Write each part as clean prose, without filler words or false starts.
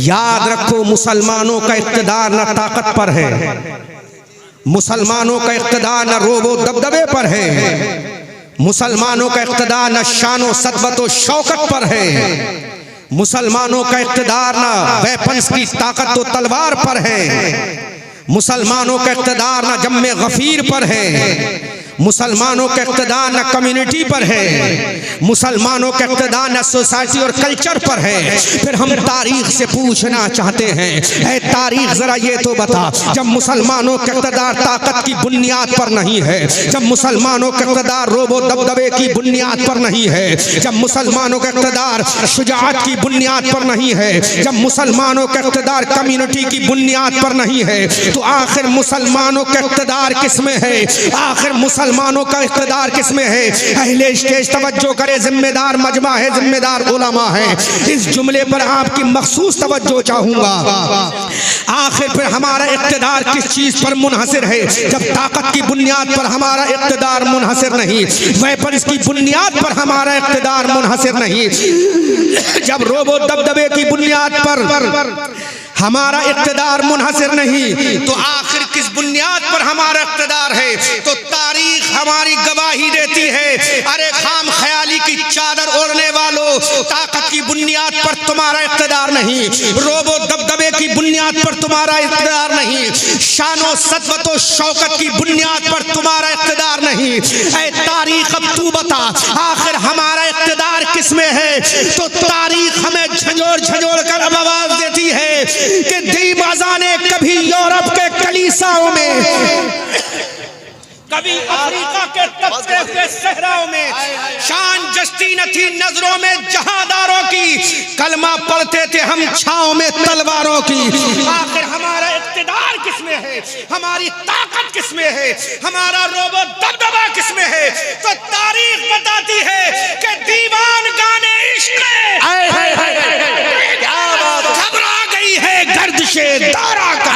याद रखो, मुसलमानों का इक़्तिदार न ताकत पर है, मुसलमानों का इक़्तिदार न रोब व दबदबे पर है, मुसलमानों का इक़्तिदार न शानो सतबत व शौकत पर है, मुसलमानों का इक़्तिदार न वेपन्स की ताकत व तलवार पर है, मुसलमानों का इक़्तिदार न जम्मे गफीर पर है, मुसलमानों का इक़्तिदार न कम्युनिटी पर है, मुसलमानों का इक़्तिदार न सोसाइटी और कल्चर पर है। फिर हम तारीख से पूछना चाहते हैं, ऐ तारीख जरा ये तो बता, जब मुसलमानों का इक़्तिदार ताकत की बुनियाद पर नहीं है, जब मुसलमानों का इक़्तिदार रोबो दबदबे की बुनियाद पर नहीं है, जब मुसलमानों का इक़्तिदार शुजाअत की बुनियाद पर नहीं है, जब मुसलमानों का इक़्तिदार कम्युनिटी की बुनियाद पर नहीं है, तो आखिर मुसलमानों का इक़्तिदार किसमें है? आखिर मुसलमानों का इक़्तिदार किसमें है? अहले स्टेज तवज्जो करे, जिम्मेदार मजमा है, जिम्मेदार उलमा है। इस जुमले पर आपकी मखसूस तवज्जो चाहूंगा। आखिर फिर हमारा इक़्तिदार किस चीज पर मुनहसिर है? जब ताकत की बुनियाद पर हमारा इक़्तिदार मुनहसिर नहीं, वेपन्स की बुनियाद पर हमारा इक़्तिदार मुनहसिर नहीं, जब रोबो दबदबे की बुनियाद पर हमारा इक़्तिदार मुनहसिर नहीं, तो आखिर किस बुनियाद पर हमारा इक़्तिदार है? तो तारीख हमारी गवाही देती है, अरे खाम ख्याली की चादर ओढ़ने वालों, ताकत की बुनियाद पर तुम्हारा इक़्तिदार नहीं, रोबो दबदबे की बुनियाद पर तुम्हारा इक़्तिदार नहीं, शानो सतवत व शौकत की बुनियाद पर तुम्हारा इक़्तिदार नहीं। ऐ तारीख अब तू बता, आखिर हमारा इक़्तिदार किसमें है? तो तारीख हमें झंझोड़ झंझोड़ कर अब आवाज देती है कि दीवाजा ने कभी यूरोप के कलीसाओं में, कभी अफ्रीका के तपते हुए सहराओं में शान जस्ती न थी नजरों में जहादारों की, कलमा पढ़ते थे हम छाओं में तलवारों की। आखिर हमारा इक़्तिदार किसमें है? हमारी ताकत किसमें है? हमारा रोबो दबदबा किसमें है? तो तारीख बताती है कि दीवान गाने इश्क़ घबरा गई है गर्दिशे दारा का।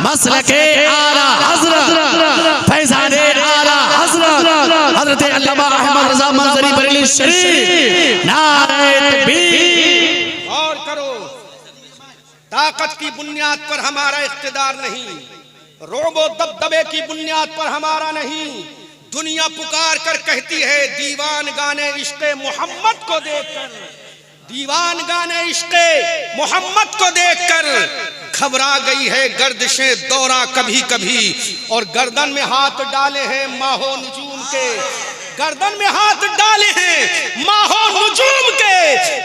मसलके आला हज़रत फैज़ाने आला हज़रत हज़रत अल्लामा अहमद रज़ा मंज़री बरेली शरीफ, नारे तकबीर। और करो, ताकत की बुनियाद पर हमारा इक़्तिदार नहीं, रोबो दबदबे की बुनियाद पर हमारा नहीं। दुनिया पुकार कर कहती है, दीवान गाने इश्क़े मोहम्मद को देखकर, दीवान गाने इश्क़े मोहम्मद को देखकर घबरा गई है गर्दिशें दौरा कभी कभी, और गर्दन में हाथ डाले हैं माहो नजूम के, गर्दन में हाथ डाले हैं माहो नजूम के,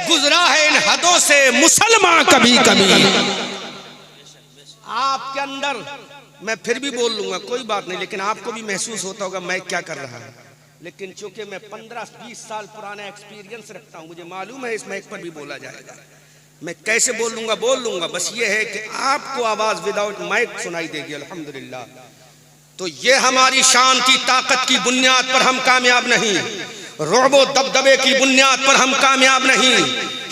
गुजरा है इन हदों से मुसलमान कभी कभी। आपके अंदर, मैं फिर भी बोल लूंगा कोई बात नहीं, लेकिन आपको भी महसूस होता होगा मैं क्या कर रहा हूं, लेकिन चूंकि मैं 15-20 साल पुराना एक्सपीरियंस रखता हूं, मुझे मालूम है इस माइक पर भी बोला जाएगा, मैं कैसे बोल लूंगा। बस ये है कि आपको आवाज विदाउट माइक सुनाई देगी अल्हम्दुलिल्लाह। तो ये हमारी शान की ताकत की बुनियाद पर हम कामयाब नहीं, रोबो दबदबे की बुनियाद पर हम कामयाब नहीं,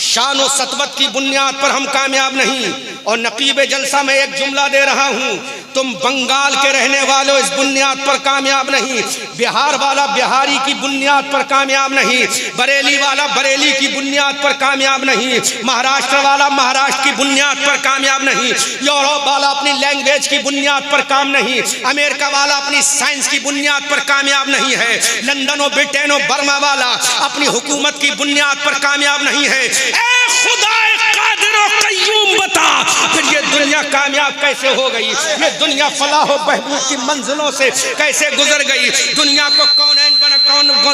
शान व सतवत की बुनियाद पर हम कामयाब नहीं। और नकीब जलसा में एक जुमला दे रहा हूं, तुम बंगाल के रहने वालों इस बुनियाद पर कामयाब नहीं, बिहार वाला बिहारी की बुनियाद पर कामयाब नहीं, बरेली वाला बरेली की बुनियाद पर कामयाब नहीं, महाराष्ट्र वाला महाराष्ट्र की बुनियाद पर कामयाब नहीं, यूरोप वाला अपनी लैंग्वेज की बुनियाद पर काम नहीं, अमेरिका वाला अपनी साइंस की बुनियाद पर कामयाब नहीं है, लंदन और ब्रिटेन और बर्मा वाला अपनी हुकूमत की बुनियाद पर कामयाब नहीं है। ए खुदा कादिर और कय्यूम बता, फिर ये दुनिया कामयाब कैसे हो गई? ये दुनिया फलाह और बहबूद की मंजिलों से कैसे गुजर गई? दुनिया को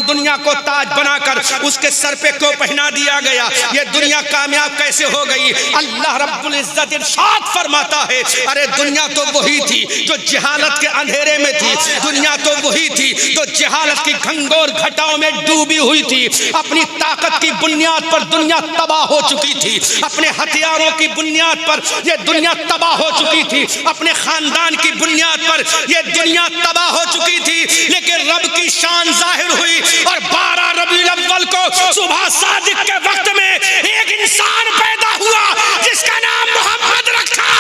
दुनिया को ताज बनाकर उसके सर पे क्यों पहना दिया गया? ये दुनिया कामयाब कैसे हो गई? अल्लाह रब्बुल इज्जत इरशाद फरमाता है, अरे दुनिया तो वही थी जो जहालत के अंधेरे में थी, दुनिया तो वही थी जो जहालत की घंघोर घटाओं में डूबी हुई थी, अपनी ताकत की बुनियाद पर दुनिया तबाह हो चुकी थी, अपने हथियारों की बुनियाद पर ये दुनिया तबाह हो चुकी थी, अपने खानदान की बुनियाद पर ये दुनिया तबाह हो चुकी थी। लेकिन रब की शान जाहिर हुई और 12 रबीउल अव्वल को सुबह सादिक के वक्त में एक इंसान पैदा हुआ जिसका नाम मोहम्मद रखा,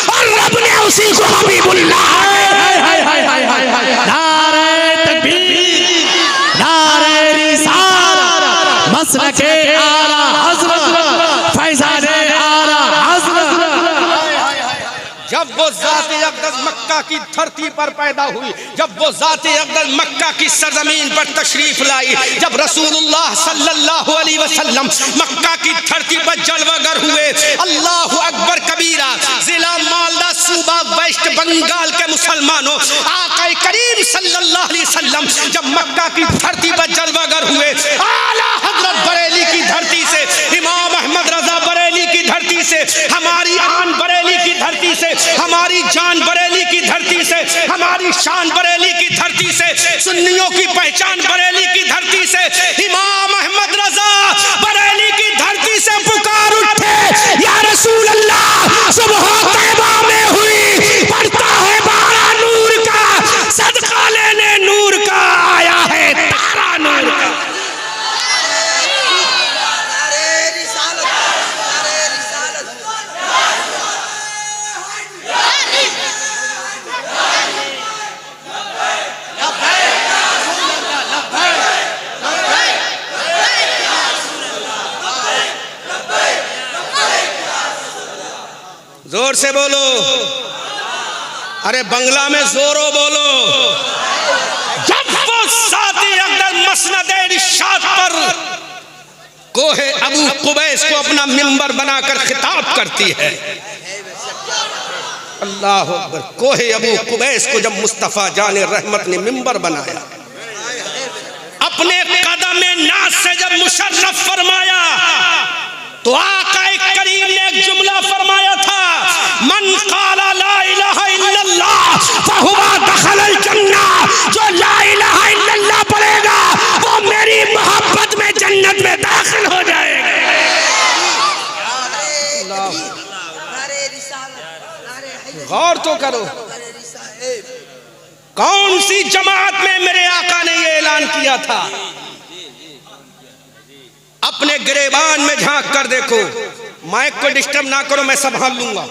और रब ने उसी को हबीबुल्लाह, नारे तकबीर, नारे रिसालत, मसलके आला हजरत फैजाने आला हजरत। जब वो ज़ात-ए अक़दस मक्का की धरती पर पैदा हुई, जब वो ज़ात-ए अक़दस मक्का की सरज़मीन पर तशरीफ लाई, जब रसूलुल्लाह सल्लल्लाहु अलैहि वसल्लम मक्का की धरती पर जलवागर हुए, अल्लाहु अकबर कबीरा। जिला मालदा सूबा वेस्ट बंगाल के मुसलमानों, आका करीम सल्लल्लाहु अलैहि वसल्लम जब मक्का की धरती पर जलवागर हुए, आला हज़रत बरेली की धरती से, इमाम अहमद रज़ा बरेली की धरती से, हमारी आन बरेली की धरती से, हमारी जान बरेली की धरती से, हमारी शान बरेली की धरती से, सुन्नियों की पहचान बरेली की धरती से, इमाम अहमद रजा बरेली की धरती से पुकार उठे, या रसूल अल्लाह सुबह तैबा में हुई, पड़ता है बारा नूर का, सदका लेने नूर का आया है तारा नूर का। जोर से बोलो, अरे बंगला में जोरो बोलो। जब वो ज़ात-ए अक़दस मसनद-ए इरशाद पर कोहे अबू कुबैस को अपना मिंबर बनाकर खिताब करती है, अल्लाह अकबर। कोहे अबू कुबैस को जब मुस्तफ़ा जाने रहमत ने मिंबर बनाया, अपने कदम नाज से जब मुशर्रफ फरमाया, तो आका करीम ने एक जुमला फरमाया था, मन क़ाला ला इलाहा इल्लल्लाह फहुवा दखलल जन्नह। जो ला इलाहा इल्लल्लाह पढ़ेगा वो मेरी मोहब्बत में जन्नत में दाखिल हो जाएगा। गौर तो करो, कौन सी जमात में मेरे आका ने ये ऐलान किया था? अपने गिरेबान में झांक कर देखो, माइक को डिस्टर्ब ना करो, मैं संभाल लूंगा।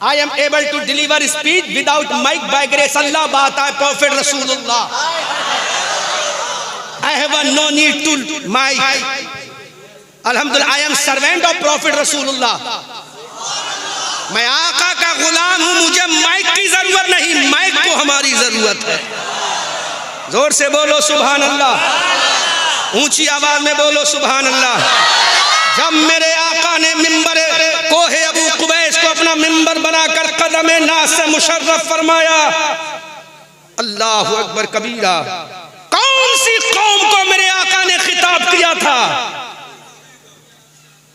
I am able to deliver speech without mic by grace Allah. बात है प्रॉफिट रसूलुल्लाह, I have no need to mic, अल्हम्दुलिल्लाह I am servant of prophet रसूलुल्लाह। मैं आका का गुलाम हूं, मुझे माइक की जरूरत नहीं, माइक को हमारी जरूरत है। जोर से बोलो सुभान अल्लाह, ऊंची आवाज में बोलो सुभान अल्लाह। जब मेरे आका ने मिंबर कोहे अबू कुबैस को अपना मिंबर बनाकर कदम नाज से मुशर्रफ फरमाया, अल्लाह अकबर कबीरा। कौन सी कौम को मेरे आका ने खिताब किया था?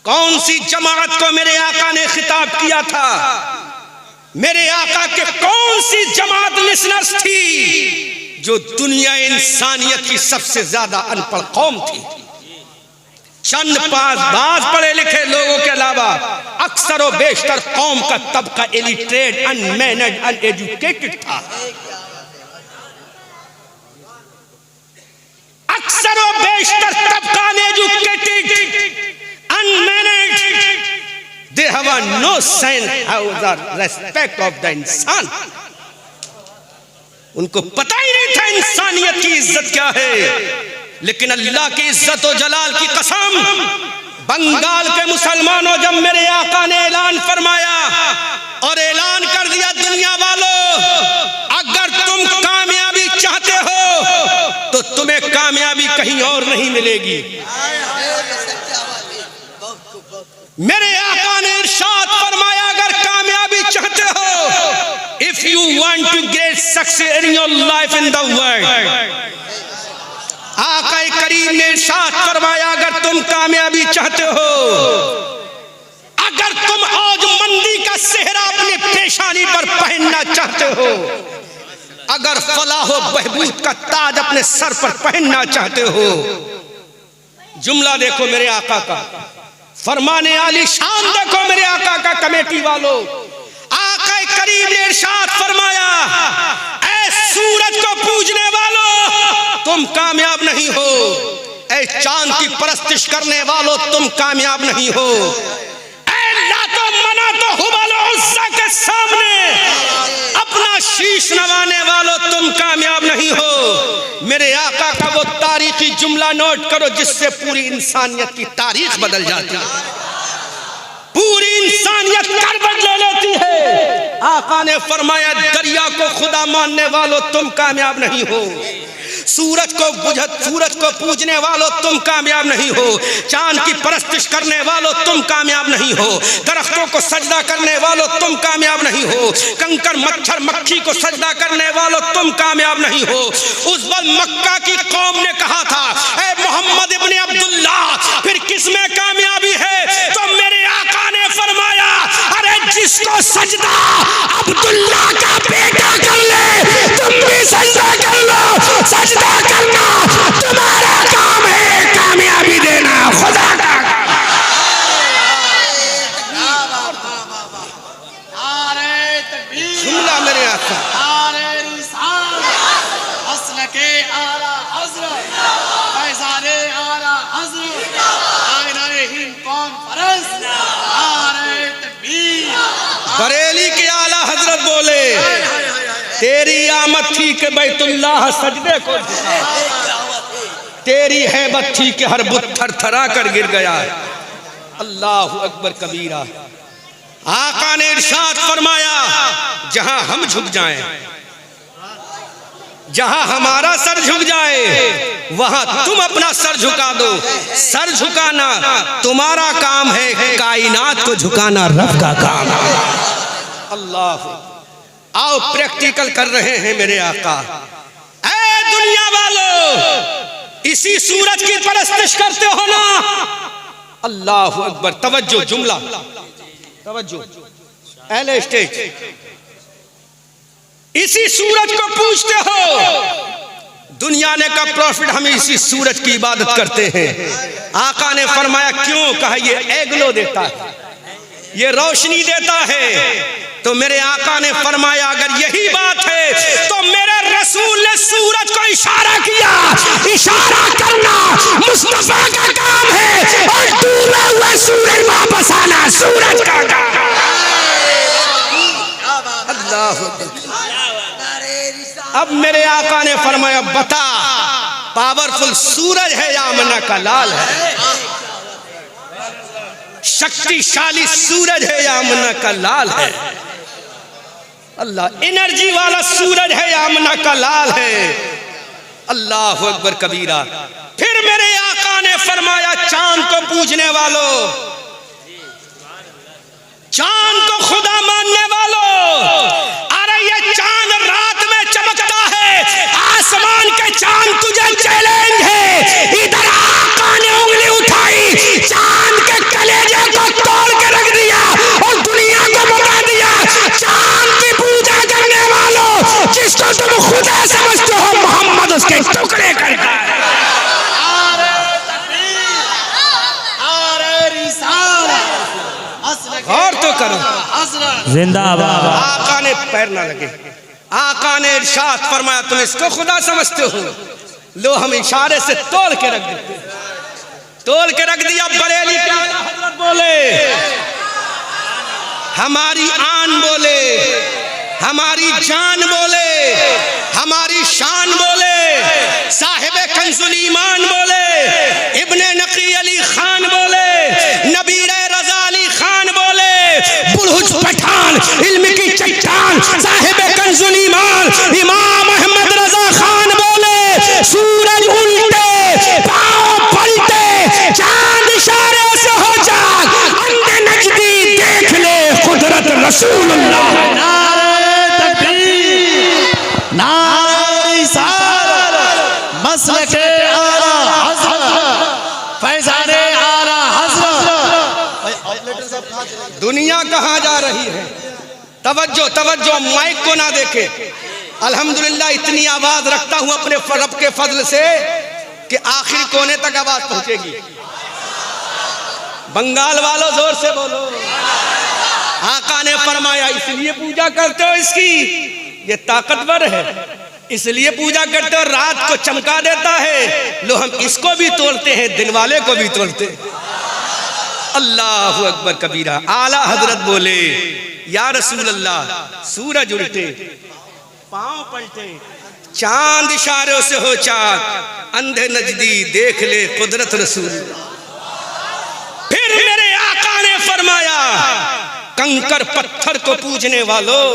कौन सी जमात को मेरे आका ने खिताब किया था? मेरे आका के कौन सी जमात लिसनर्स थी जो दुनिया इंसानियत की सबसे ज्यादा अनपढ़ कौम थी? चंद बाज पढ़े लिखे लोगों के अलावा अक्सर और बेशतर कौम का तबका इलिटरेट, अनमैनेड, अनएजुकेटेड था। अक्सर और बेशतर तबका uneducated, unmanaged, they have no sense of the respect of the इंसान। उनको पता ही नहीं था इंसानियत की इज्जत क्या है। लेकिन अल्लाह की इज्जत और जलाल की कसम, बंगाल के मुसलमानों, जब मेरे आका ने ऐलान फरमाया और ऐलान कर दिया, दुनिया वालों अगर तुम कामयाबी चाहते हो तो तुम्हें कामयाबी कहीं और नहीं मिलेगी। मेरे आका ने इरशाद फरमाया, अगर कामयाबी चाहते हो, if you want to get success in your life in the world, आका करीम ने इरशाद फरमाया, अगर तुम कामयाबी चाहते हो, अगर तुम आज मंदी का सेहरा अपनी पेशानी पर पहनना चाहते हो, अगर फलाह व बहबूद का ताज अपने सर पर पहनना चाहते हो, जुमला देखो मेरे आका का, फरमाने आली शान देखो मेरे आका का। कमेटी वालों, आका करीम ने इरशाद फरमाया, ऐ सूरज को पूजने वालों तुम कामयाब नहीं हो, ऐ चांद की परस्तिश करने वालों तुम कामयाब नहीं हो, ऐ लातो मनातो हुबल उज़्ज़ा के सामने अपने अपना शीश नवाने वालों तुम कामयाब नहीं हो। मेरे आका का वो तारीखी जुमला नोट करो जिससे पूरी इंसानियत की तारीख बदल जाती है, पूरी इंसानियत करवट ले लेती है। आका ने फरमाया दरिया को खुदा मानने वालों तुम कामयाब नहीं हो, सूरज को पूजने वालों तुम कामयाब नहीं हो, चांद की परस्तिश करने वालों तुम कामयाब नहीं हो, दरख्तों को सजदा करने वालों तुम कामयाब नहीं हो, कंकर मच्छर मक्खी को सजदा करने वालों तुम कामयाब नहीं हो। उस वक्त मक्का की कौम ने कहा था, ऐ मोहम्मद इब्ने अब्दुल्ला फिर किसमें कामयाबी है? तो मेरे आका ने फरमाया, अरे जिसको सजदा अब्दुल्ला का बेटा कर ले तुम भी सजदा कर लो। सजदा करना तुम्हारा काम है, कामयाबी देना खुदा का काम। जुमला मेरे आका बरेली के आला हजरत बोले, तेरी आमद थी कि बैतुल्लाह सजदे को झुका, तेरी हैबत थी कि हर बुत थरथरा कर गिर गया। अल्लाहु अकबर कबीरा। आका ने इरशाद फरमाया, जहां हम झुक जाएं, जहां हमारा सर झुक जाए वहां तुम अपना सर झुका दो। सर झुकाना तुम्हारा काम है, कायनात को झुकाना रब का काम है। अल्लाह, आओ प्रैक्टिकल कर रहे हैं मेरे आका। ऐ दुनिया वालों, इसी सूरज की परस्तिश करते हो ना? अल्लाह अकबर। तवज्जो, जुमला तवज्जो, अहले स्टेज, इसी सूरज को पूजते हो। दुनिया ने कहा प्रॉफिट हम इसी सूरज की इबादत करते हैं। आका ने फरमाया क्यों? कहा ये एग्लो देता है, ये रोशनी देता है। तो मेरे आका ने फरमाया अगर यही बात है तो मेरे रसूल ने सूरज को इशारा किया। इशारा करना मुस्तफा का काम है और डूबा हुआ सूरज वापस आना सूरज का काम। अल्लाह। अब मेरे आका ने फरमाया बता, पावरफुल सूरज है या आमना का लाल है? शक्तिशाली सूरज है या आमना का लाल है? अल्लाह, एनर्जी वाला सूरज है या आमना का लाल है? अल्लाह अकबर कबीरा। फिर मेरे आका ने फरमाया चांद को पूजने वालों, चांद को खुदा मानने वालों, अरे ये चांद रात में चमकता है, आसमान के चांद तुझे चैलेंज है। इधर आका ने उंगली उठाई, चांद के कलेजे को तोड़ के रख दिया और दुनिया को बता दिया, चांद की पूजा करने वालों, जिसको तुम खुदा समझते हो मोहम्मद उसके टुकड़े करता है। और तो करो जिंदाबाद। आका ने पैर ना लगे, आका ने इरशाद फरमाया तुम इसको खुदा समझते हो, लो हम इशारे से तोड़ के रख देते, तोड़ के रख दिया। बरेली के हजरत बोले हमारी आन बोले, हमारी जान बोले, हमारी शान बोले, साहिबे कंजुल ईमान बोले, इब्ने नकी अली खान बोले, नबीर रजा अली खान बोले, बुलहुज पठान इल्म की चट्टान साहिबे कंजुल ईमान इमाम अहमद रजा खान बोले, सूरज उल्टे पांव पलटे चांद इशारे से हो जाग, अंधे नजदी देख ले कुदरत रसूलुल्लाह। मसलके आला हज़रत, फैज़ाने आला हज़रत। दुनिया कहाँ जा रही है? तवज्जो तवज्जो, माइक को ना देखे। अल्हम्दुलिल्लाह इतनी आवाज रखता हूँ अपने रब के फजल से कि आखिरी कोने तक आवाज पहुंचेगी। बंगाल वालों जोर से बोलो। आका ने फरमाया इसलिए पूजा करते हो इसकी, ये ताकतवर है इसलिए पूजा करते हो, रात को चमका देता है, लो हम इसको भी तोड़ते हैं, दिन वाले को भी तोड़ते हैं। अल्लाहु अकबर कबीरा। आला हजरत बोले या रसूल अल्लाह, सूरज उल्टे पांव पलटे, चांद इशारों से हो चाक, अंधे नजदी देख ले कुदरत रसूल। फिर मेरे आका ने फरमाया, कंकर पत्थर को पूजने वालों,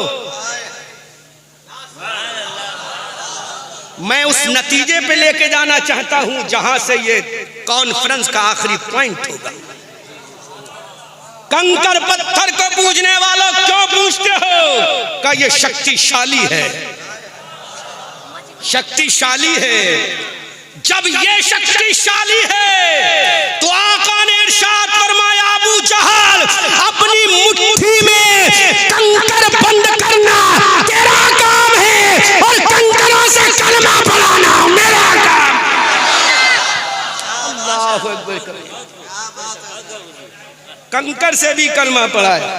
मैं उस नतीजे पे लेके जाना चाहता हूं जहां से ये कॉन्फ्रेंस का आखिरी पॉइंट होगा। कंकर पत्थर को पूजने वालों क्यों पूछते हो? का ये शक्तिशाली है, शक्तिशाली है। जब ये शक्तिशाली है तो आका ने इरशाद फरमाया, अबू जहल अपनी मुट्ठी में कंकर बंद करना तेरा काम है और कंकरों से कलमा पढ़ाना मेरा काम। अल्लाहु अकबर। कंकर से भी कलमा पढ़ाया,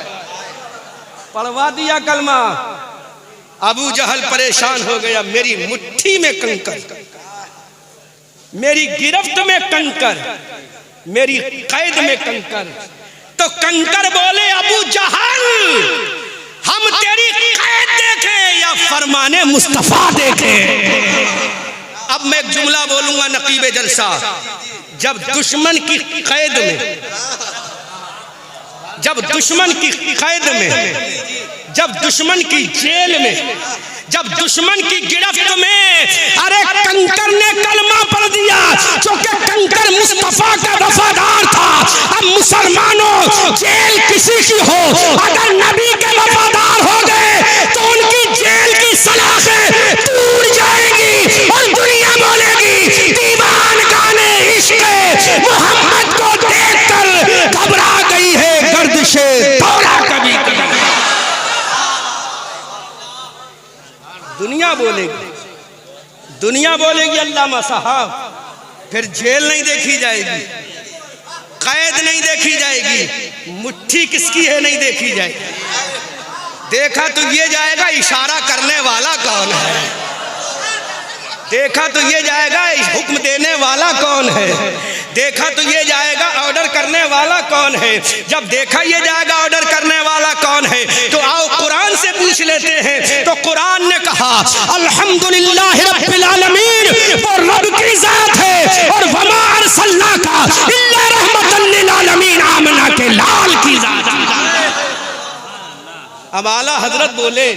पढ़वा दिया कलमा। अबू जहल परेशान हो गया, मेरी मुट्ठी में कंकर, मेरी गिरफ्त में कंकर, मेरी कैद में कंकर। तो कंकर बोले, अबू जहल हम तेरी कैद देखें या फरमाने मुस्तफा देखें? अब मैं एक जुमला बोलूंगा नकीबे जलसा। जब दुश्मन की कैद में, जब दुश्मन की कैद में, जब दुश्मन की जेल में, जब दुश्मन की गिरफ्त में, अरे कंकर ने कलमा पढ़ दिया, क्योंकि कंकर मुस्तफा का वफादार था। अब मुसलमानों, जेल किसी की हो, अगर नबी के वफादार हो गए तो उनकी जेल की सलाखें टूट जाएगी और दुनिया बोलेगी, दीवान गाने इश्क़ मोहम्मद को देखकर घबरा गई है गर्दिशे दौरा कभी कभी। दुनिया बोलेगी, दुनिया बोलेगी अल्लामा साहब। फिर जेल नहीं देखी जाएगी, कैद नहीं देखी जाएगी, मुट्ठी किसकी है नहीं देखी जाएगी। देखा तो ये जाएगा इशारा करने वाला कौन है, देखा तो ये जाएगा हुक्म देने वाला कौन है, देखा तो ये जाएगा ऑर्डर करने वाला कौन है। जब देखा ये जाएगा ऑर्डर करने वाला कौन है तो आओ कुरान से पूछ लेते हैं। तो कुरान ने कहा, अल्हम्दुलिल्लाह रब्बिल आलमीन, वो रब की जात है, और वमा अरसलनाका इल्ला रहमतन लिल आलमीन, आमना के लाल की जात। अब आला हजरत बोले,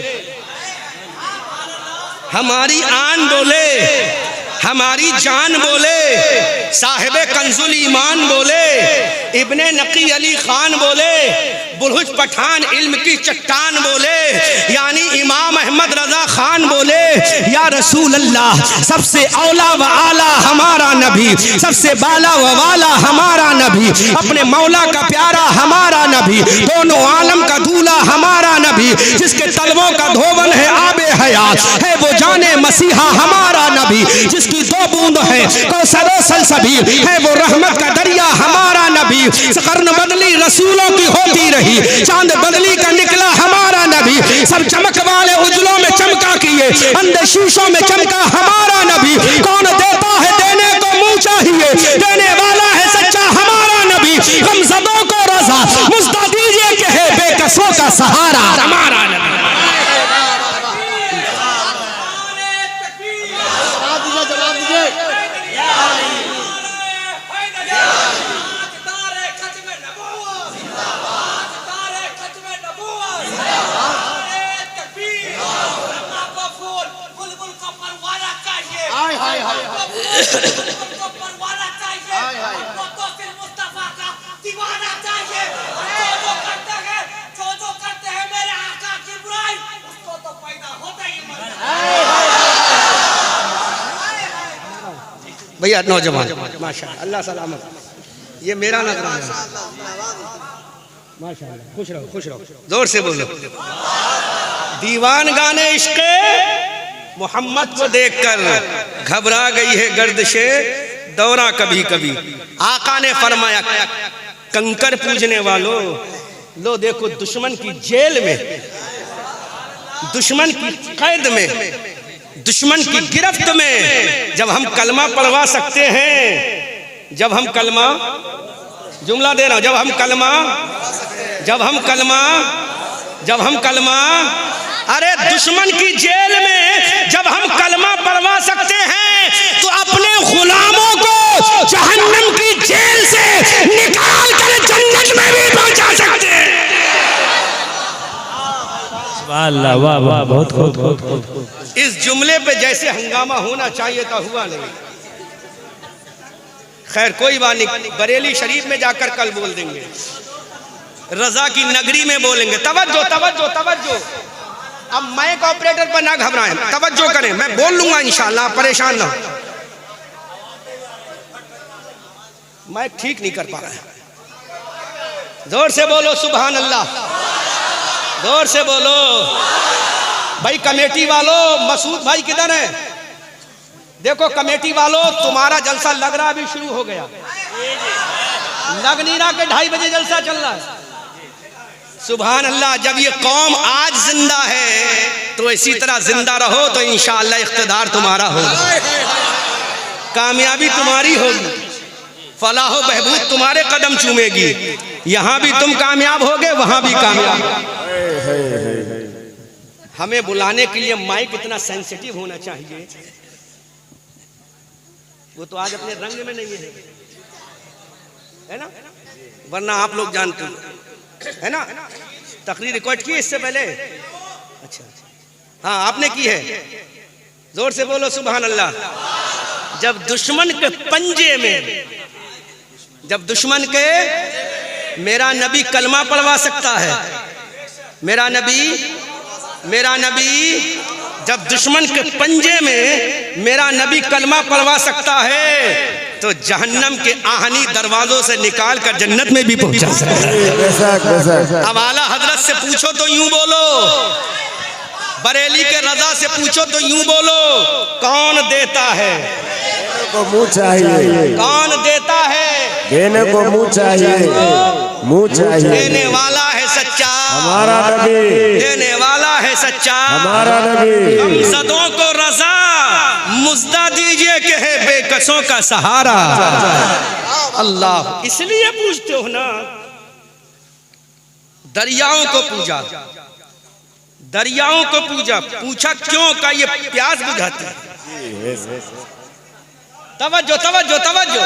हमारी आन बोले, हमारी जान बोले, साहिबे कंजुल ईमान बोले, इब्ने नकी अली खान बोले, बुरहुज पठान इल्म की चट्टान बोले, यानी इमाम अहमद रजा खान बोले, या रसूल अल्लाह सबसे औला व आला हमारा नबी, सबसे बाला व वाला हमारा नबी, अपने मौला का प्यारा हमारा नबी, दोनों आलम का दूल्हा हमारा नबी, जिसके तलवों का धोवन है आबे हयात, है वो जाने मसीहा हमारा नबी, जिसकी दो बूंद है कौसरो सलसबील, है वो रहमत का दरिया हमारा नबी। कर्न बदली रसूलों की होती रही, चांद बदली का निकला हमारा नबी, सब चमक वाले उजलों में चमका किए, अंधे शीशों में चमका हमारा नबी। कौन देता है देने को मुंह चाहिए, देने वाला है सच्चा हमारा नबी। गमज़दों को रज़ा मुस्दा दीजिए कि है बेकसों का सहारा हमारा नबी। भैया नौजवान माशाअल्लाह, अल्लाह सलामत, ये मेरा नजराना है माशाअल्लाह। खुश रहो, खुश रहो, जोर से बोलो। दीवान गाने इश्क़ मोहम्मद को देखकर घबरा गई है गर्दिशे दौरा कभी कभी। आका ने फरमाया, कंकर पूजने वालों, लो देखो दुश्मन की जेल में, दुश्मन की कैद में, दुश्मन की गिरफ्त में जब हम कलमा पढ़वा सकते हैं, जब हम कलमा, जुमला दे रहा हूं, जब हम कलमा अरे दुश्मन की जेल में जब हम कलमा पढ़वा सकते हैं तो अपने गुलामों को जहन्नम की जेल से निकाल कर जन्नत में भी पहुंचा सकते हैं। वाह वाह वाह, बहुत बहुत बहुत। इस जुमले पे जैसे हंगामा होना चाहिए था हुआ नहीं। खैर कोई बात नहीं, बरेली शरीफ में जाकर कल बोल देंगे, रजा की नगरी में बोलेंगे। तवज्जो तवज्जो तवज्जो। अब माइक ऑपरेटर पर ना घबराएं, तवज्जो करें, मैं बोल लूंगा इंशाल्लाह, आप परेशान ना हो। माइक ठीक नहीं कर पा रहा है, जोर से बोलो सुभान अल्लाह, जोर से बोलो। भाई कमेटी वालों, मसूद भाई किधर है? देखो कमेटी वालों, तुम्हारा जलसा लग रहा अभी शुरू हो गया, लग नहीं रहा कि 2:30 बजे जलसा चल रहा है। सुभान अल्लाह। जब ये कौम आज जिंदा है तो इसी तरह जिंदा रहो तो इंशाअल्लाह इख्तिदार तुम्हारा होगा, कामयाबी तुम्हारी होगी, फलाह बहबूद तुम्हारे कदम चूमेगी। यहां भी तुम कामयाब होगे, वहां भी कामयाब। हमें बुलाने के लिए माइक इतना सेंसिटिव होना चाहिए, वो तो आज अपने रंग में नहीं है ना, वरना आप लोग जानते है ना। तकरीर रिकॉर्ड की इससे पहले? अच्छा, हाँ आपने की है, जोर से बोलो सुभान अल्लाह। जब दुश्मन के पंजे में, जब दुश्मन के, मेरा नबी कलमा पढ़वा सकता है, मेरा नबी जब दुश्मन के पंजे में मेरा नबी कलमा पढ़वा सकता है तो जहन्नम के आहनी दरवाजों से निकाल कर जन्नत में भी पहुंचा सकता है। अब आला हजरत से पूछो तो यूं बोलो, बरेली के रजा से पूछो तो यूं बोलो, कौन देता है? को मुंह चाहिए। कौन देता है? देने को मुंह चाहिए, मुंह चाहिए। देने वाला है सच्चा हमारा नबी, देने वाला है सच्चा हमारा नबी। हमसदों को रजा मुज्दा दीजिए कि है बेकसों का सहारा। अल्लाह, इसलिए पूछते हो ना, दरियाओं को पूजा, दरियाओं को पूजा, पूछा क्यों? का ये प्यास बुझाती है। तवज्जो तवज्जो तवज्जो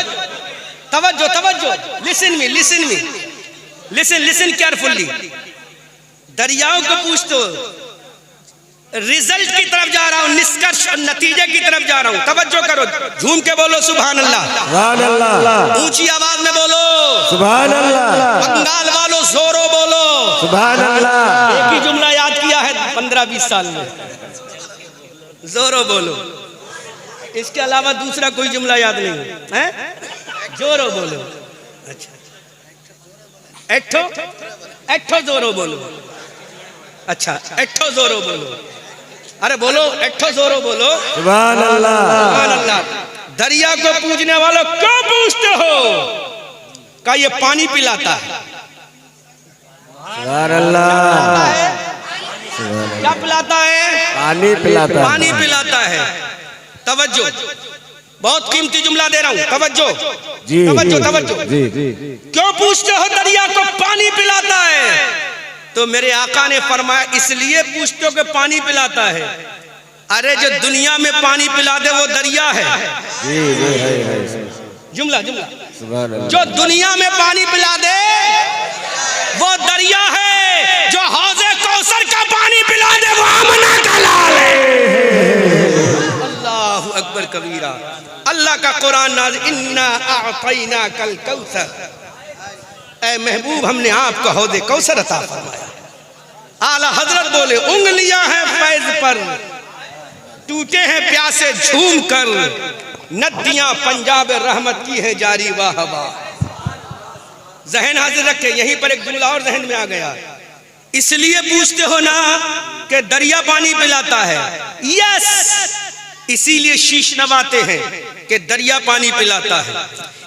तवज्जो तवज्जो, listen me listen me, listen listen carefully. दरियाओं को पूछते हो, रिजल्ट की तरफ जा रहा हूं, निष्कर्ष और नतीजे की तरफ जा रहा हूं। तवज्जो करो, झूम के बोलो सुभान अल्लाह, सुभान अल्लाह, ऊंची आवाज में बोलो सुभान अल्लाह। बंगाल वालों जोरो बोलो सुभान अल्लाह। एक ही जुमला याद किया है 15-20 साल में, जोरो बोलो, इसके अलावा दूसरा कोई जुमला याद नहीं है, जोरो बोलो। अच्छा, एठो एठो जोरो बोलो। अच्छा, एठो जोरो बोलो, अरे बोलो एठो जोरो बोलो सुभान अल्लाह, सुभान अल्लाह। दरिया को पूजने वालों क्यों पूछते हो? का ये पानी पिलाता है। सुभान अल्लाह। क्या पिलाता है? पानी पिलाता है, पानी पिलाता है। तवज्जो, बहुत कीमती जुमला दे रहा हूं, तवज्जो जी, तवज्जो तवज्जो। जी जी। क्यों पूछते हो दरिया को पानी पिलाता है? तो मेरे आका ने फरमाया इसलिए पूछते हो कि पानी पिलाता है। अरे जो दुनिया में पानी पिला दे वो दरिया है। जी जी है। जुमला जुमला, सुभान अल्लाह। जो दुनिया में पानी पिला दे वो दरिया है, जो हौज़े कौसर का पानी पिला दे वो आमना का लाल है। अल्लाहु अकबर कबीरा। अल्लाह का कुरान नाज़िल, इन्ना अअतैना कल कौसर, ऐ महबूब हमने आपको हौज़े कौसर अता फरमाया। आला हजरत बोले उंगलियां हैं फैज पर, टूटे हैं प्यासे झूम कर, नदियां पंजाब रहमत की है जारी वाह वाह। जहन हाजिर रखे, यहीं पर एक जुमला और जहन में आ गया। इसलिए पूछते हो ना कि दरिया पानी पिलाता है। यस, इसीलिए शीश नवाते हैं कि दरिया पानी पिलाता है,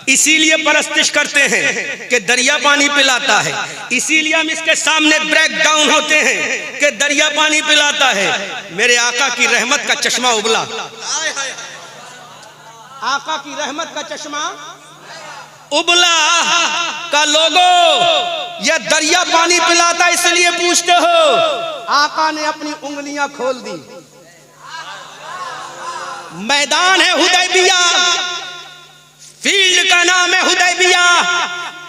इसीलिए परस्तिश करते हैं कि दरिया पानी पिलाता है, इसीलिए हम इसके सामने ब्रेक डाउन होते हैं कि दरिया पानी पिलाता है। मेरे आका की रहमत का चश्मा उबला, आका की रहमत का चश्मा उबला का लोगो यह दरिया पानी पिलाता इसलिए पूछते हो? आका ने अपनी उंगलियां खोल दी। मैदान है हुदैबिया, फील्ड का नाम है हुदैबिया।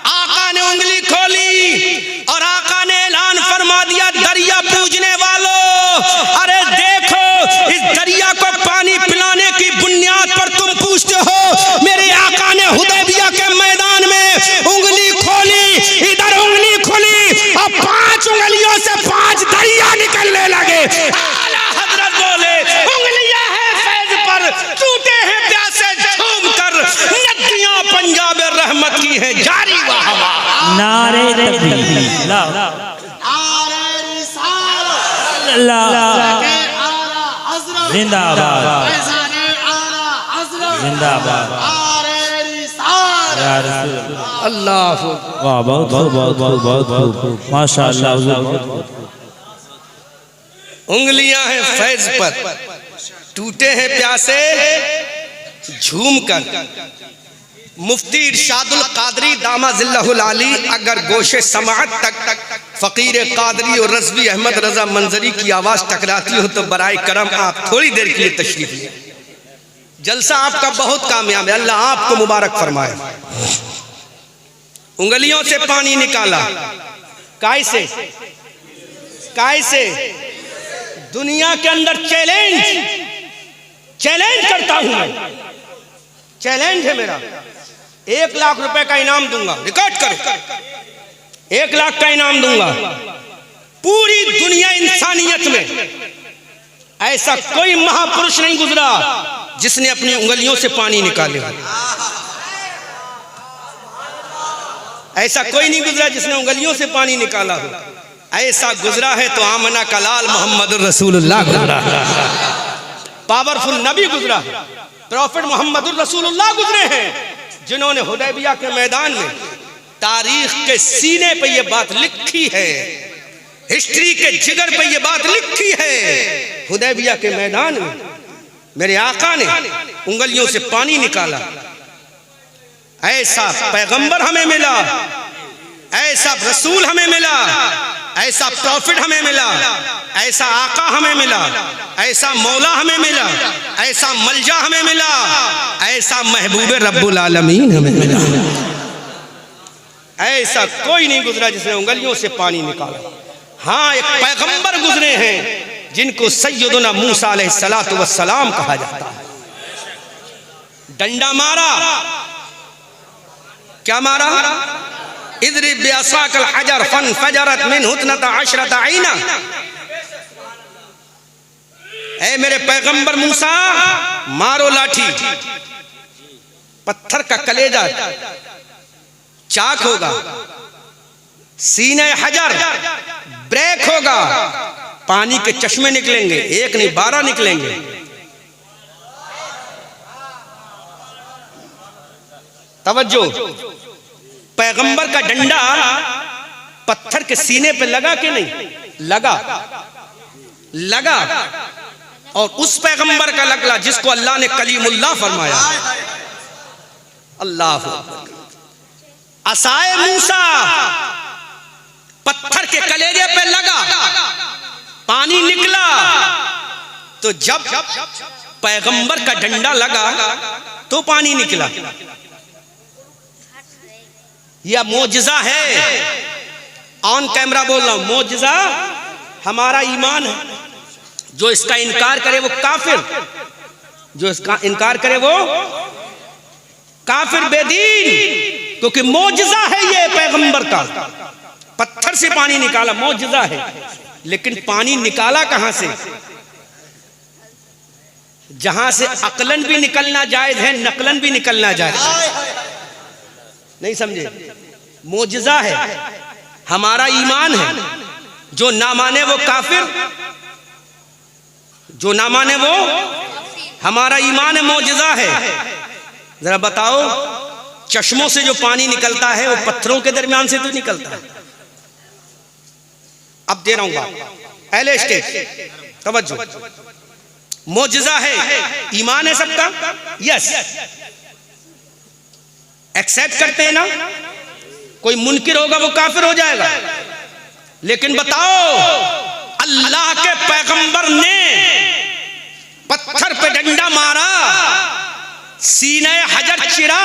आका ने उंगली खोली और आका ने ऐलान फरमा दिया, दरिया पूजने वालों, अरे देखो इस दरिया को पानी पिलाने की बुनियाद पर तुम पूछते हो। मेरे आका ने हुदैबिया के मैदान में उंगली खोली, इधर उंगली खोली और 5 उंगलियों से 5 दरिया निकलने लगे। आला हजरत बोले, उंगलियां हैं फैज पर, टूटे हैं प्यासे झूम कर, नदियां पंजाब रहमत की है जारी। वाह नारे तकबीर, ला जिंदाबाद जिंदाबाद या रसूल अल्लाह। वाह, बहुत बहुत बहुत बहुत बहुत माशाअल्लाह हुजूर। उंगलियां हैं फैज पर, टूटे हैं प्यासे झूम कर। मुफ्ती इरशादुल कादरी दामाजिल्लाहुल आली अगर गोशे समाअत तक फकीर कादरी और रज़वी अहमद रजा मंजरी की आवाज टकराती हो तो बराए करम आप थोड़ी देर के लिए तशरीफ लें। जलसा आपका बहुत कामयाब है, अल्लाह आपको मुबारक फरमाए। उंगलियों से पानी निकाला, काय से? काय से? दुनिया के अंदर चैलेंज करता हूं मैं, चैलेंज है मेरा। 1 लाख रुपए का इनाम दूंगा, रिकॉर्ड करो। 1 लाख का इनाम दूंगा। पूरी दुनिया इंसानियत में ऐसा कोई महापुरुष नहीं गुजरा जिसने अपनी उंगलियों से पानी निकाले। ऐसा कोई नहीं गुजरा जिसने उंगलियों से पानी निकाला हो। ऐसा गुजरा है तो आमना कलाल मोहम्मद रसूलुल्लाह गुजरा, पावरफुल नबी गुजरा, प्रॉफिट मोहम्मद रसूलुल्लाह गुजरे हैं, जिन्होंने हुदैबिया के मैदान में तारीख के सीने पे ये बात लिखी है, हिस्ट्री के जिगर पे ये बात लिखी है। हुदैबिया के मैदान में मेरे आका ने उंगलियों से पानी निकाला। ऐसा पैगंबर हमें मिला, ऐसा रसूल हमें मिला, ऐसा प्रॉफिट हमें मिला, ऐसा आका हमें मिला, ऐसा मौला हमें मिला, ऐसा मलजा हमें मिला, ऐसा महबूब रब्बुल आलमीन हमें मिला। ऐसा कोई नहीं गुजरा जिसने उंगलियों से पानी निकाला। हाँ, एक पैगंबर गुजरे हैं जिनको सैयदुना मूसा अलैहिस्सलातु वस्सलाम कहा जाता है। डंडा मारा, क्या मारा? इद्रिब बिअसाकल हजर फनफजरत मिन्हु इत्नता अशरता ऐना। ऐ मेरे पैगंबर मूसा, मारो लाठी, पत्थर का कलेजा चाक होगा, सीने हजर ब्रेक होगा, पानी के चश्मे निकलेंगे, 1 नहीं 12 निकलेंगे। तवज्जो, पैगंबर का डंडा पत्थर के सीने पे लगा कि नहीं लगा? लगा। और उस पैगंबर का लगला जिसको अल्लाह ने कलीमुल्लाह फरमाया। अल्लाह असाए मूसा पत्थर के कलेजे पे लगा, पानी निकला। तो जब पैगंबर का डंडा लगा तो पानी निकला। यह मोजिजा है, ऑन कैमरा बोल रहा हूं, मोजिजा हमारा ईमान है। जो इसका इनकार करे वो काफिर, जो इसका इनकार करे वो काफिर बेदीन, क्योंकि मोजिजा है ये पैगंबर का। पत्थर से पानी निकाला, मोजिजा है। लेकिन पानी निकाला कहां से? जहां से अकलन भी निकलना जायज है, नकलन भी निकलना जायज है। नहीं समझे? मोजिजा है, हमारा ईमान है। जो ना माने वो काफिर, जो ना माने वो, हमारा ईमान है, मोजिजा है। जरा बताओ, चश्मों से जो पानी निकलता है वो पत्थरों के दरमियान से तो निकलता है। अब दे रहा हूं बात, पहले स्टेज तवज्जो। मोजिजा है, ईमान है सबका, यस, एक्सेप्ट करते हैं ना? कोई मुनकिर होगा वो काफिर हो जाएगा। लेकिन बताओ, अल्लाह के पैगंबर ने पत्थर पे डंडा मारा, सीने हजर चिरा,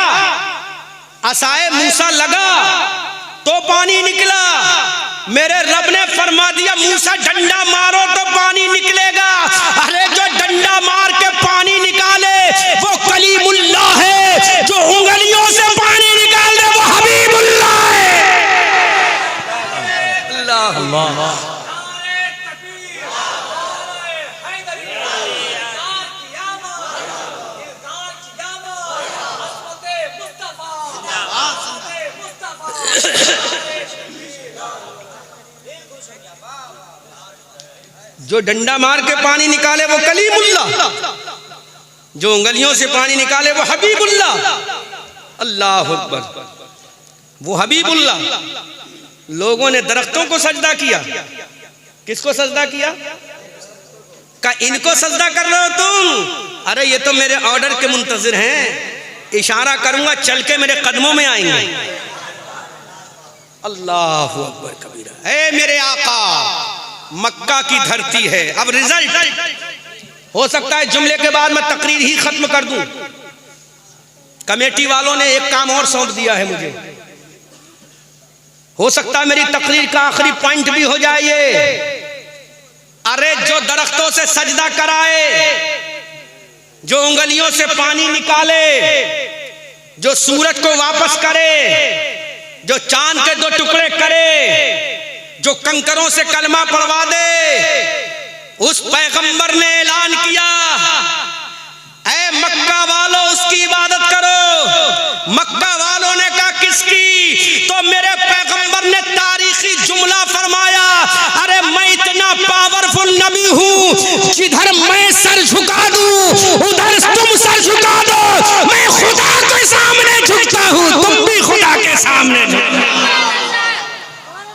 असाए मूसा लगा तो पानी निकला। मेरे रब ने फरमा दिया मूसा डंडा मारो तो पानी निकलेगा। अरे जो डंडा मार के पानी निकाले वो कलीमुल्लाह है, जो उंगलियों से पानी निकाल दे वो हबीबुल्लाह है। अल्लाह अल्लाह। जो डंडा मार के पानी निकाले वो कलीमुल्लाह, जो उंगलियों से पानी निकाले वो हबीबुल्लाह। अल्लाह अकबर। वो हबीबुल्लाह। लोगों ने दरख्तों को सजदा किया। किसको सजदा किया? का इनको सजदा कर रहे हो तुम? अरे ये तो मेरे ऑर्डर के मुंतजिर हैं, इशारा करूंगा चल के मेरे कदमों में आएंगे। अल्लाह अकबर कबीरा। ए मेरे आका, मक्का की धरती है। अब रिजल्ट हो सकता है जुमले के बाद मैं तकरीर ही खत्म कर दूं। कमेटी वालों ने एक काम और सौंप दिया है मुझे। हो सकता है मेरी तकरीर का आखिरी पॉइंट भी हो जाए ये। अरे जो दरख्तों से सजदा कराए, जो उंगलियों से पानी निकाले, जो सूरज को वापस करे, जो चांद के 2 टुकड़े करे, जो कंकरों से कलमा पढ़वा दे, उस पैगंबर ने ऐलान किया, ऐ मक्का वालों उसकी इबादत करो। मक्का वालों ने कहा किसकी? तो मेरे पैगंबर ने तारीखी जुमला फरमाया, अरे मैं इतना पावरफुल नबी हूं, जिधर मैं सर झुका दूं उधर तुम सर झुका दो। मैं खुदा के सामने झुकता हूं, तुम भी खुदा के सामने झुको।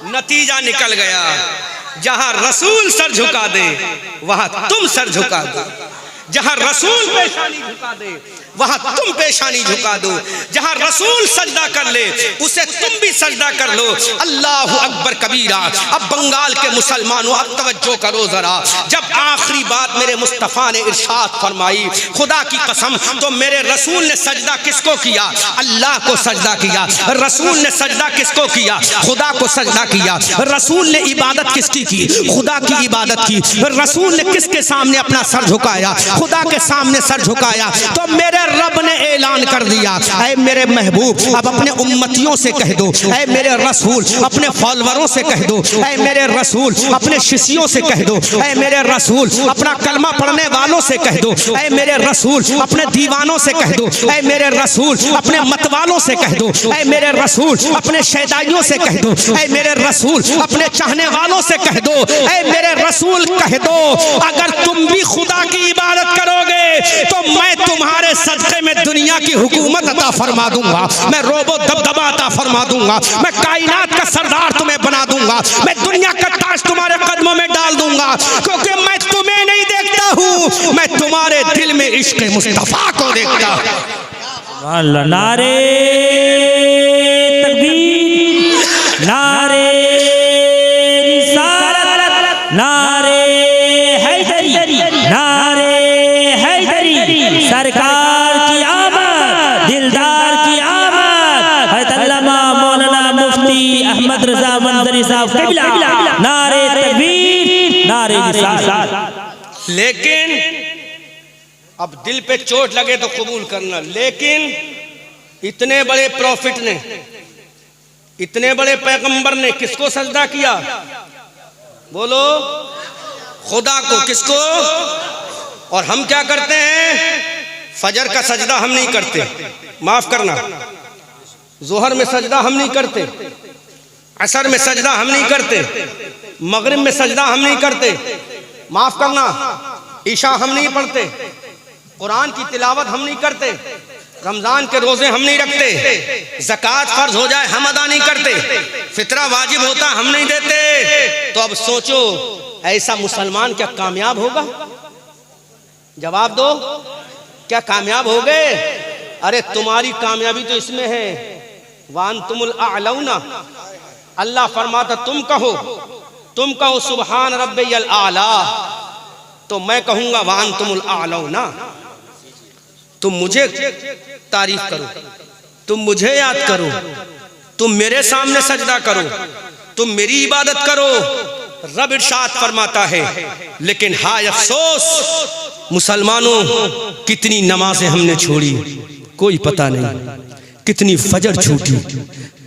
नतीजा निकल गया, जहां रसूल सर झुका दे वहां तुम सर झुका दो। जहां रसूल पेशानी झुका दे वहां तुम पेशानी झुका दो। जहां रसूल सजदा कर ले उसे तुम भी सजदा कर लो। अल्लाह अकबर कबीरा। अब बंगाल के मुसलमानों अब तवज्जो करो जरा। जब आखिरी बात मेरे मुस्तफ़ा ने इरशाद फरमाई, खुदा की कसम, तो मेरे रसूल ने सजदा किसको किया? अल्लाह को सजदा किया। रसूल ने सजदा किसको किया? खुदा को सजदा किया। रसूल ने इबादत किसकी की? खुदा की इबादत की। रसूल ने किसके सामने अपना सर झुकाया? खुदा के सामने सर झुकाया। तो मेरे रब ने ऐलान कर दिया, ऐ मेरे महबूब अब अपने उम्मतियों से कह दो, ऐ मेरे रसूल अपने फॉलोअरों से कह दो, ऐ मेरे रसूल अपने शिष्यों से कह दो, ऐ मेरे रसूल अपना कलमा पढ़ने वालों से कह दो, ऐ मेरे रसूल अपने दीवानों से कह दो, ऐ मेरे रसूल अपने मतवालों से कह दो, ऐ मेरे रसूल अपने शैदाइयों से कह दो, ऐ मेरे रसूल अपने चाहने वालों से कह दो, ऐ मेरे रसूल कह दो, अगर तुम भी खुदा की इबादत करोगे तो मैं तुम्हारे सदक़े में दुनिया की हुकूमत अता फरमा दूंगा। मैं रोबो दबदबा अता फरमा दूंगा। मैं कायनात का सरदार तुम्हें बना दूंगा। मैं दुनिया का ताज तुम्हारे कदमों में डाल दूंगा, क्योंकि मैं तुम्हें नहीं देखता हूं, मैं तुम्हारे दिल में इश्क मुस्तफा को देखता हूं। नारे तकबीर, नारे रिसालत, नारे हैदरी, नारे हैदरी, सरकार की आमद, दिलदार की आमद, हज़रत अल्लामा मौलाना मुफ्ती अहमद रज़ा मंजरी साहब क़िबला, नारे तकबीर, नारे रिसालत। लेकिन अब दिल पे चोट लगे तो कबूल करना। लेकिन इतने बड़े प्रॉफिट ने, इतने बड़े पैगंबर ने किसको सजदा किया? बोलो, खुदा को। किसको? और हम क्या करते हैं? फजर का सजदा हम नहीं करते, माफ करना। जोहर में सजदा हम नहीं करते, असर में सजदा हम नहीं करते, मगरिब में सजदा हम नहीं करते, माफ करना। ईशा हम नहीं पढ़ते, कुरान की तिलावत हम नहीं करते, रमजान के रोजे हम नहीं रखते, ज़कात फर्ज हो जाए हम अदा नहीं करते, फितरा वाजिब होता हम नहीं देते। तो अब सोचो, ऐसा मुसलमान क्या कामयाब होगा? जवाब दो, क्या कामयाब हो गए? अरे तुम्हारी कामयाबी तो इसमें है वान तुमुल आलौना, अल्लाह फरमाता तुम कहो सुबहान रब्बियल आला, तो मैं कहूंगा वान तुमुल आलौना, तुम मुझे तारीफ करो, तुम मुझे याद करो, तुम मेरे सामने सजदा करो, तुम मेरी इबादत करो। रब इरशाद फरमाता है, लेकिन हाय अफसोस मुसलमानों, कितनी नमाजें हमने छोड़ी कोई पता नहीं, कितनी फजर छूटी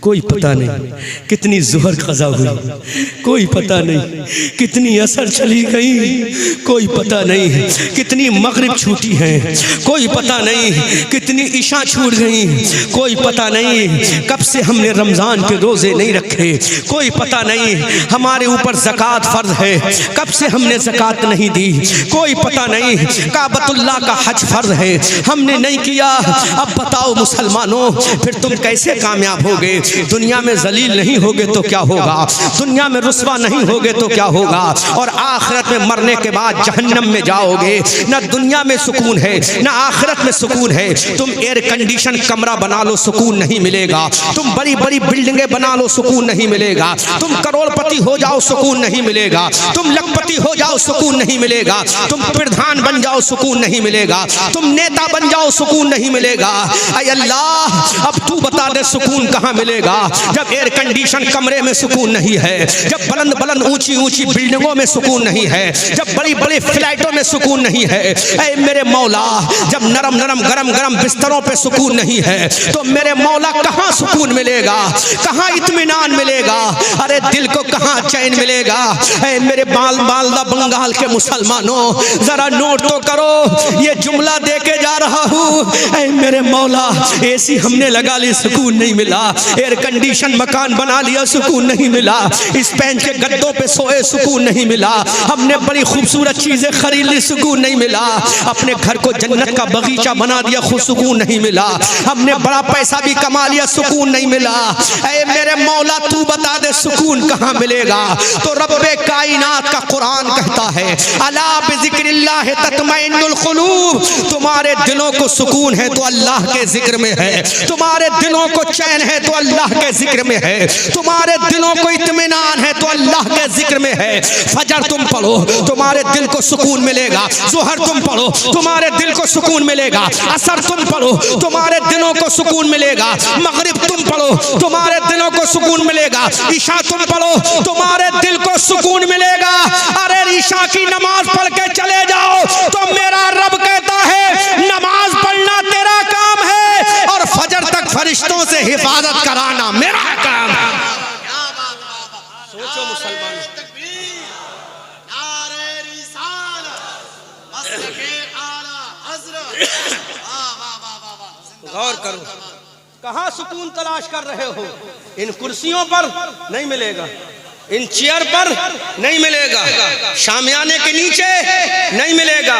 कोई पता नहीं, कितनी जुहर कज़ा हुई कोई पता नहीं, कितनी असर चली गई कोई पता नहीं, कितनी मगरिब छूटी है कोई पता नहीं, कितनी इशा छूट गई कोई पता नहीं, कब से हमने रमज़ान के रोज़े नहीं रखे कोई पता नहीं, हमारे ऊपर ज़कात फ़र्ज़ है कब से हमने ज़कात नहीं दी कोई पता नहीं, काबतुल्लाह का हज फ़र्ज़ है हमने नहीं किया। अब बताओ मुसलमानों, फिर तुम कैसे कामयाब होगे? दुनिया में जलील नहीं होगे तो क्या होगा, दुनिया में रुस्वा नहीं होगे तो क्या होगा, और आखिरत में मरने के बाद जहन्नम में जाओगे। ना दुनिया में सुकून है ना आखिरत में सुकून है। तुम एयर कंडीशन कमरा बना लो सुकून नहीं मिलेगा, तुम बड़ी बड़ी बिल्डिंगें बना लो सुकून नहीं मिलेगा, तुम करोड़पति हो जाओ सुकून नहीं मिलेगा, तुम लखपति हो जाओ सुकून नहीं मिलेगा, तुम प्रधान बन जाओ सुकून नहीं मिलेगा, तुम नेता बन जाओ सुकून नहीं मिलेगा। ऐ अल्लाह, अब तू बता दे सुकून कहाँ मिलेगा? जब एयर कंडीशन कमरे में सुकून नहीं है, जब बुलंद बुलंद ऊंची ऊंची बिल्डिंगों में सुकून नहीं है, जब बड़ी बड़ी फ्लाइटों में सुकून नहीं है, ऐ मेरे मौला, जब नरम नरम गरम गरम बिस्तरों पे सुकून नहीं है, तो मेरे मौला कहाँ सुकून मिलेगा, कहाँ इत्मीनान मिलेगा? अरे दिल को कहाँ चैन मिलेगा? ऐ मेरे मालदा बंगाल के मुसलमानों, जरा नोट तो करो, ये जुमला दे के जा रहा हूँ। ऐ मेरे मौला, एसी हमने लगा ली सुकून नहीं मिला, एयर कंडीशन मकान बना लिया सुकून नहीं मिला, स्पेन के गद्दों पे सोए सुकून नहीं मिला, हमने बड़ी खूबसूरत चीजें खरीद ली सुकून नहीं मिला, अपने घर को जन्नत का बगीचा बना दिया खुद सुकून नहीं मिला, हमने बड़ा पैसा भी कमा लिया सुकून नहीं मिला। ऐ मेरे मौला, तू बता दे सुकून कहाँ मिलेगा? तो रब्बे कायनात का कुरान कहता है, अला बिज़िक्रिल्लाह तत्मइन्नुल क़ुलूब, तुम्हारे दिलों को सुकून है तो अल्लाह के जिक्र में है, तुम्हारे दिलों को चैन है तो अल्लाह के जिक्र में है, तुम्हारे दिलों को इत्मीनान है तो अल्लाह के जिक्र में है। फजर तुम पढ़ो तुम्हारे दिल को सुकून मिलेगा, ज़ोहर तुम पढ़ो तुम्हारे दिल को सुकून मिलेगा, असर तुम पढ़ो तुम्हारे दिलों को सुकून मिलेगा, मगरिब तुम पढ़ो तुम्हारे दिलों को सुकून मिलेगा, ईशा तुम पढ़ो तुम्हारे दिल को सुकून मिलेगा। अरे ईशा की नमाज पढ़ के चले जाओ तो मेरा रब कहता है नमाज पढ़ना तेरा काम है और फजर तक फरिश्तों से हिफाजत कराना मेरा काम है। सोचो मुसलमान, गौर करो, कहाँ सुकून तलाश कर रहे हो? इन कुर्सियों पर नहीं मिलेगा, इन चेयर पर नहीं मिलेगा, शामियाने के नीचे नहीं मिलेगा,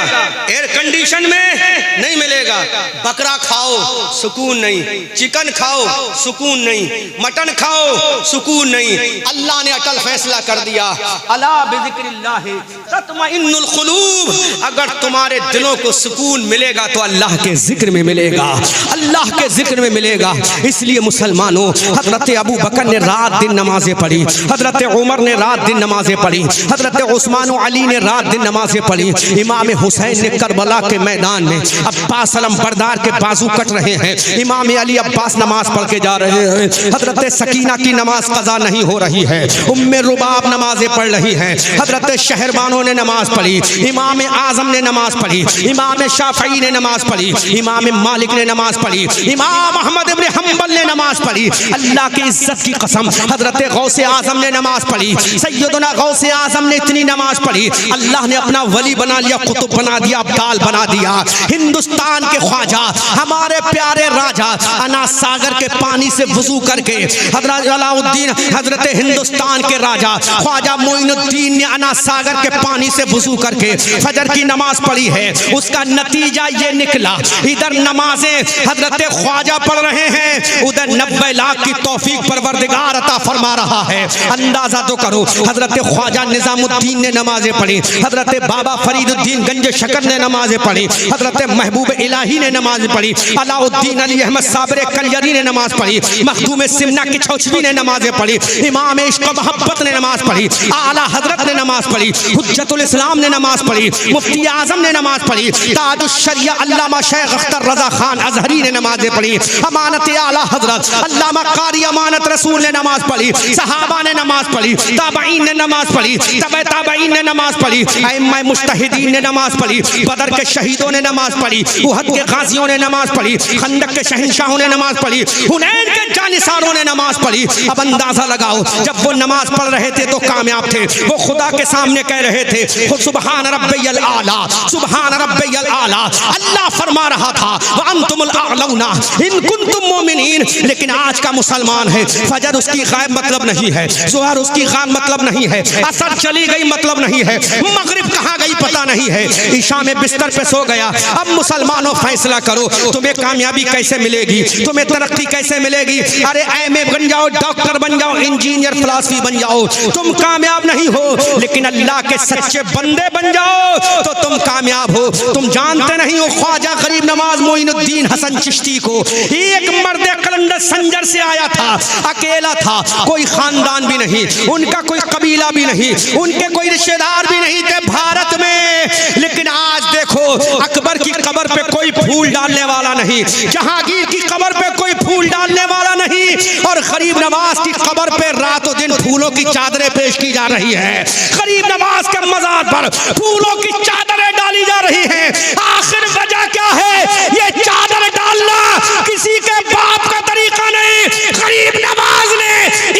एयर कंडीशन में नहीं मिलेगा। बकरा खाओ सुकून नहीं, चिकन खाओ सुकून नहीं, मटन खाओ सुकून नहीं। अल्लाह ने अटल फैसला कर दिया, अला बिज़िक्रिल्लाह तत्मइन्नुल क़ुलूब, अगर तुम्हारे दिलों को सुकून मिलेगा तो अल्लाह के जिक्र में मिलेगा, अल्लाह के जिक्र में मिलेगा। इसलिए मुसलमानों, हजरत अबू बकर ने रात दिन नमाजें पढ़ी, हजरत उमर ने रात दिन नमाजें पढ़ी, हजरत उस्मान और अली ने रात दिन नमाजें पढ़ी, इमाम हुसैन ने करबला के मैदान में अब्बास अलम बरदार के बाजू कट रहे हैं, इमाम अली अब्बास नमाज पढ़ के जा रहे हैं, हजरत सकीना की नमाज कज़ा नहीं हो रही है, उम्मे रुबाब नमाजें पढ़ रही हैं, हजरत शहरबानों ने नमाज पढ़ी, इमाम आजम ने नमाज पढ़ी, इमाम शाफई ने नमाज पढ़ी, इमाम मालिक ने नमाज पढ़ी, इमाम अहमद इब्न हम्बल ने नमाज पढ़ी। अल्लाह की इज्जत की कसम, हजरत गौसे आजम ने नमाज पढ़ी, सैयदना गौसे आजम ने इतनी नमाज पढ़ी, अल्लाह ने अपना वली बना लिया, कुतुब बना दिया, अब्दाल बना दिया। हिंदुस्तान के ख्वाजा, हमारे प्यारे राजा, अना सागर के पानी से वजू करके हजरत अलाउद्दीन, हजरत हिंदुस्तान के राजा ख्वाजा मोइनुद्दीन ने अना सागर के पानी से वजू करके फजर की नमाज पढ़ी है। उसका नतीजा ये निकला, इधर नमाजें हजरत ख्वाजा पढ़ रहे हैं, उधर 90 लाख की तौफीक परवरदिगार अता फरमा रहा है। अंदाजा अंदाजा तो करो, हजरत ख्वाजा निजामुद्दीन ने नमाजें पढ़ी, हजरत बाबा फरीदुद्दीन गंज शकर ने नमाजें पढ़ी, हजरत महबूब इलाही ने नमाज पढ़ी, अलाउद्दीन अली अहमद साबरे कलयरी ने नमाज पढ़ी, मखदूम सिमना की छौछवी ने नमाजें पढ़ी, इमाम इश्क मोहब्बत ने नमाज पढ़ी, आला हजरत ने नमाज पढ़ी, हुज्जतुल इस्लाम ने नमाज पढ़ी, मुफ्ती आजम ने नमाज पढ़ी, ताजुश शरिया अल्लामा शेख अख्तर रजा खान अजहरी ने नमाजें पढ़ी, अमानत आला हजरत अल्लामा कारी अमानत रसूल ने नमाज पढ़ी, सहाबा ने नमाज पढ़ी, ताबईन ने नमाज पढ़ी, तबे ताबईन ने नमाज पढ़ी, अइम्मा मुज्तहिदीन ने नमाज पढ़ी, बदर के शहीदों ने नमाज पढ़ी, उहद के गाजियों ने नमाज पढ़ी, खंदक के शहंशाहों ने नमाज पढ़ी, हुनैन के जानिसारों ने नमाज पढ़ी। अब अंदाजा लगाओ, जब वो नमाज पढ़ रहे थे तो कामयाब थे, वो खुदा के सामने कह रहे थे सुबहान रब्बियल आला, सुबहान रब्बियल आला। अल्लाह फरमा रहा था व अंतुमुल आलौना इन कुंतुम मोमिनीन। लेकिन आज का मुसलमान है, फजर उसकी गायब मतलब नहीं है, ज़ोहर उसकी गायब मतलब नहीं है, असर चली गई मतलब नहीं है, मगरिब कहाँ गई पता नहीं है, ईशा में बिस्तर पे सो गया। अब मुसलमानों फैसला करो, तुम्हें कामयाबी कैसे मिलेगी, तुम्हें तरक्की कैसे मिलेगी। अरे एमए बन जाओ, डॉक्टर बन जाओ, इंजीनियर फिलासफी बन जाओ, तुम कामयाब नहीं हो। लेकिन अल्लाह के सच्चे बंदे बन जाओ तो तुम कामयाब हो। तुम जानते नहीं हो ख्वाजा गरीब नवाज मोइनुद्दीन हसन चिश्ती को एक मर्द कलंदर संजर से आया था, अकेला था, कोई खानदान भी नहीं, उनका कोई कबीला भी नहीं, उनके कोई रिश्तेदार भी नहीं थे भारत में। लेकिन आज देखो, अकबर की कब्र पे कोई फूल डालने वाला नहीं, जहांगीर की कब्र पे कोई फूल डालने वाला नहीं, और गरीब नवाज की कब्र पे रातों दिन फूलों की चादरें पेश की जा रही है। गरीब नवाज के मज़ार पर फूलों की चादरें डाली जा रही हैं। आखिर वजह क्या है? ये चादर डालना किसी के बाप का तरीका नहीं। गरीब नवाज ने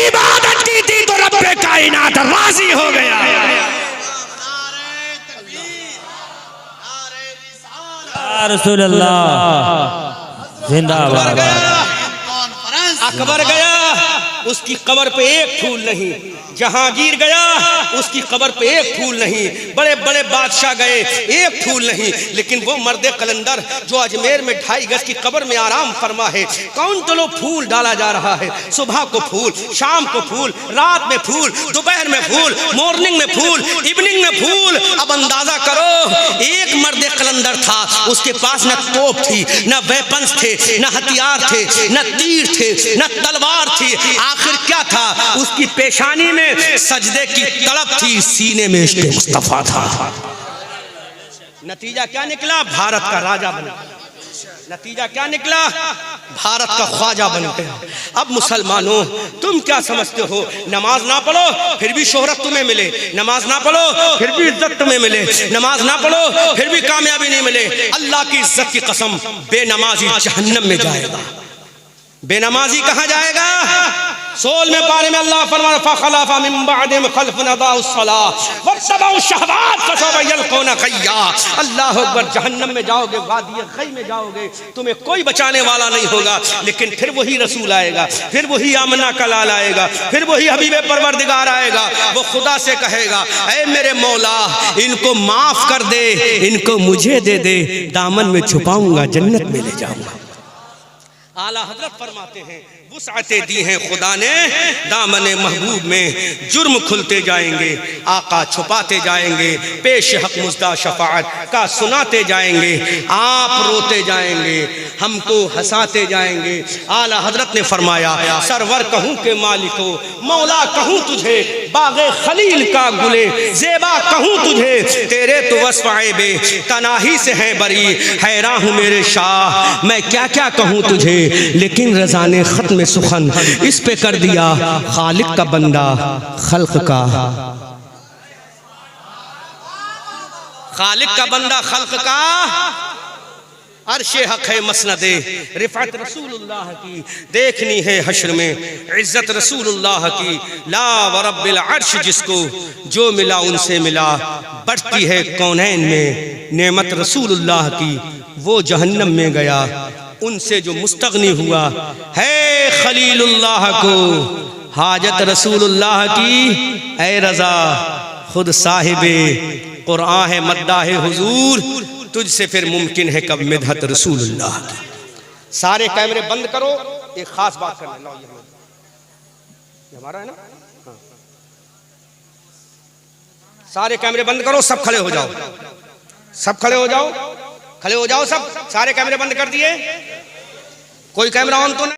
इबादत की थी तो रब्बे कायनात राजी हो गया। रसूल अल्लाह जिंदाबाद। अकबर गया, उसकी कब्र पे एक फूल नहीं, जहांगीर गया, उसकी कब्र पे एक फूल नहीं, बड़े बड़े बादशाह गए, एक फूल नहीं। लेकिन वो मर्द कलंदर जो अजमेर में 2.5 गज की कब्र में आराम फरमा है, कौन तो लोग फूल डाला जा रहा है। सुबह को फूल, शाम को फूल, रात में फूल, दोपहर में फूल, मॉर्निंग में फूल, इवनिंग में फूल। अब अंदाजा करो, एक मर्द कलंदर था, उसके पास न तोप थी, न वेपन्स थे, न हथियार थे, न तीर थे, न तलवार थी। आखिर क्या था? उसकी पेशानी में सजदे की तड़प थी, सीने में इश्क़ मुस्तफा था। नतीजा क्या निकला? भारत का राजा बना। नतीजा क्या निकला? भारत का ख्वाजा बन गया। अब मुसलमानों, तुम क्या समझते हो? नमाज ना पढ़ो फिर भी शोहरत तुम्हें मिले, नमाज ना पढ़ो फिर भी इज्जत तुम्हें मिले, नमाज ना पढ़ो फिर भी कामयाबी नहीं मिले। अल्लाह की इज्जत की कसम, बेनमाजी जहन्नम में जाएगा। बेनमाजी कहाँ जाएगा? 16वें पारे में अल्लाह फरमाता है फखलफ़ मिन बअदिहिम खल्फ़ुन अदाउस सलाह वत्तबउ शहवात फसौफ यल्क़ौना ग़य्या। अल्लाह अकबर। जहन्नम में जाओगे, वादी ग़य में जाओगे, तुम्हें कोई बचाने वाला नहीं होगा। लेकिन फिर वही रसूल आएगा, फिर वही आमना का लाल आएगा, फिर वही हबीब परवरदिगार आएगा। वो खुदा से कहेगा, ऐ मेरे मौला, इनको माफ कर दे, इनको मुझे दे दे, दामन में छुपाऊंगा, जन्नत में ले जाऊंगा। आला हजरत फरमाते हैं, वुसअतें दी हैं खुदा ने, दामने महबूब में जुर्म खुलते जाएंगे, आका छुपाते जाएंगे, पेश हक मुज़्दा शफाअत का सुनाते जाएंगे, आप रोते जाएंगे, हमको हंसाते जाएंगे। आला हजरत ने फरमाया, सरवर कहूँ के मालिको, मौला कहूँ तुझे, बाग़े खलील का गुले ज़ेबा कहूँ तुझे, तेरे तो वस्फ़ ऐबे तनाही से है बरी, हैरान हूँ मेरे शाह, मैं क्या क्या कहूँ तुझे। लेकिन रज़ा ने ख़त्म सुखन इस पे कर दिया, खालिक का बंदा खल्क का, खालिक का बंदा खल्क का, अर्शे हक है मसनदे रिफ़अत रसूलुल्लाह की, देखनी है हश्र में इज़्ज़त रसूलुल्लाह की। ला व रब्बिल अर्श, जिसको जो मिला उनसे मिला, बढ़ती है कौनैन में नेमत रसूलुल्लाह की। वो जहन्नम में गया, उनसे जो मुस्तगनी हुआ है खलीलुल्लाह को, हाजत रसूलुल्लाह की। ऐ रज़ा खुद साहिबे कुरान है, मद्दाह हुजूर, तुझसे फिर मुमकिन है कब मिदहत रसूलुल्लाह की। सारे कैमरे बंद करो, एक खास बात करना। ये हमारा है ना? हाँ। सारे कैमरे बंद करो, सब खड़े हो जाओ, सब खड़े हो जाओ, खड़े हो जाओ सब। सारे कैमरे बंद कर दिए, कोई कैमरा ऑन तो नहीं।